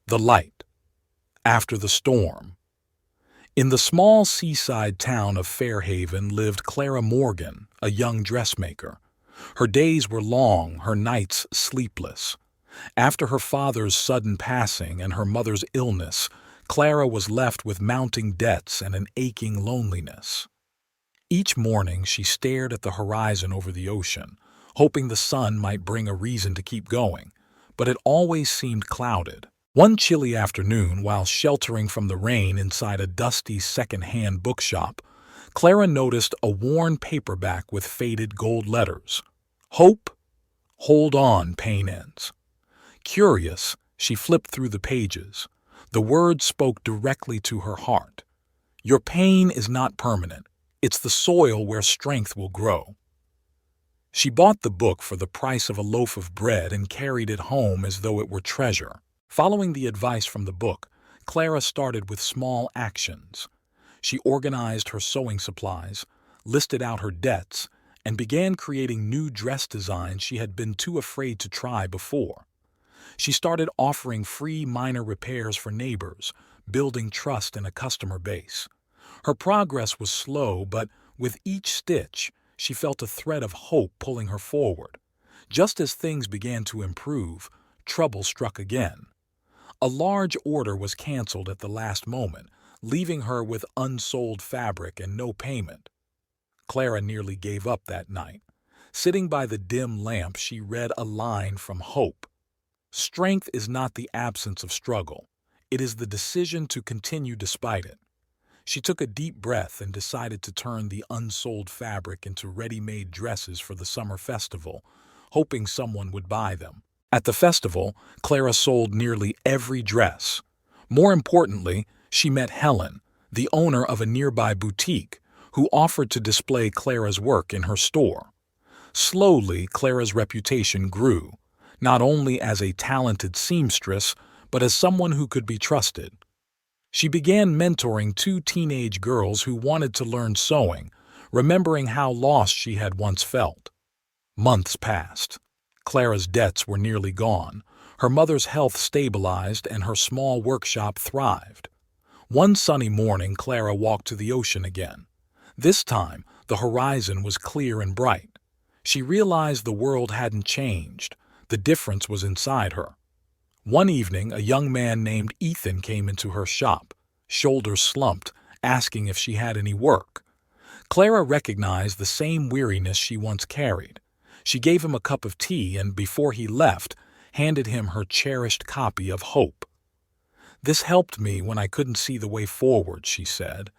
The light after the storm. In the small seaside town of Fairhaven lived Clara Morgan, a young dressmaker. Her days were long, her nights sleepless. After her father's sudden passing and her mother's illness, Clara was left with mounting debts and an aching loneliness. Each morning she stared at the horizon over the ocean, hoping the sun might bring a reason to keep going, but it always seemed clouded. One chilly afternoon, while sheltering from the rain inside a dusty second-hand bookshop, Clara noticed a worn paperback with faded gold letters. Hope, hold on, pain ends. Curious, she flipped through the pages. The words spoke directly to her heart. Your pain is not permanent. It's the soil where strength will grow. She bought the book for the price of a loaf of bread and carried it home as though it were treasure. Following the advice from the book, Clara started with small actions. She organized her sewing supplies, listed out her debts, and began creating new dress designs she had been too afraid to try before. She started offering free minor repairs for neighbors, building trust in a customer base. Her progress was slow, but with each stitch, she felt a thread of hope pulling her forward. Just as things began to improve, trouble struck again. A large order was canceled at the last moment, leaving her with unsold fabric and no payment. Clara nearly gave up that night. Sitting by the dim lamp, she read a line from Hope. Strength is not the absence of struggle. It is the decision to continue despite it. She took a deep breath and decided to turn the unsold fabric into ready-made dresses for the summer festival, hoping someone would buy them. At the festival, Clara sold nearly every dress. More importantly, she met Helen, the owner of a nearby boutique, who offered to display Clara's work in her store. Slowly, Clara's reputation grew, not only as a talented seamstress, but as someone who could be trusted. She began mentoring two teenage girls who wanted to learn sewing, remembering how lost she had once felt. Months passed. Clara's debts were nearly gone, her mother's health stabilized, and her small workshop thrived. One sunny morning, Clara walked to the ocean again. This time, the horizon was clear and bright. She realized the world hadn't changed. The difference was inside her. One evening, a young man named Ethan came into her shop, shoulders slumped, asking if she had any work. Clara recognized the same weariness she once carried. She gave him a cup of tea and, before he left, handed him her cherished copy of Hope. This helped me when I couldn't see the way forward, she said.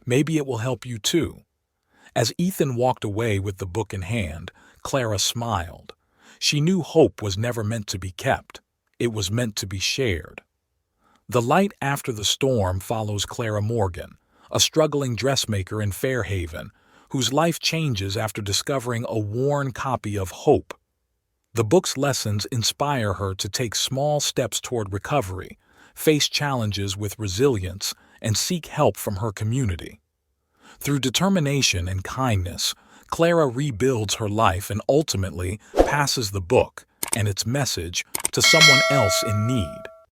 Maybe it will help you too. As Ethan walked away with the book in hand, Clara smiled. She knew hope was never meant to be kept. It was meant to be shared. The light after the storm follows Clara Morgan, a struggling dressmaker in Fairhaven, whose life changes after discovering a worn copy of Hope. The book's lessons inspire her to take small steps toward recovery, face challenges with resilience, and seek help from her community. Through determination and kindness, Clara rebuilds her life and ultimately passes the book and its message to someone else in need.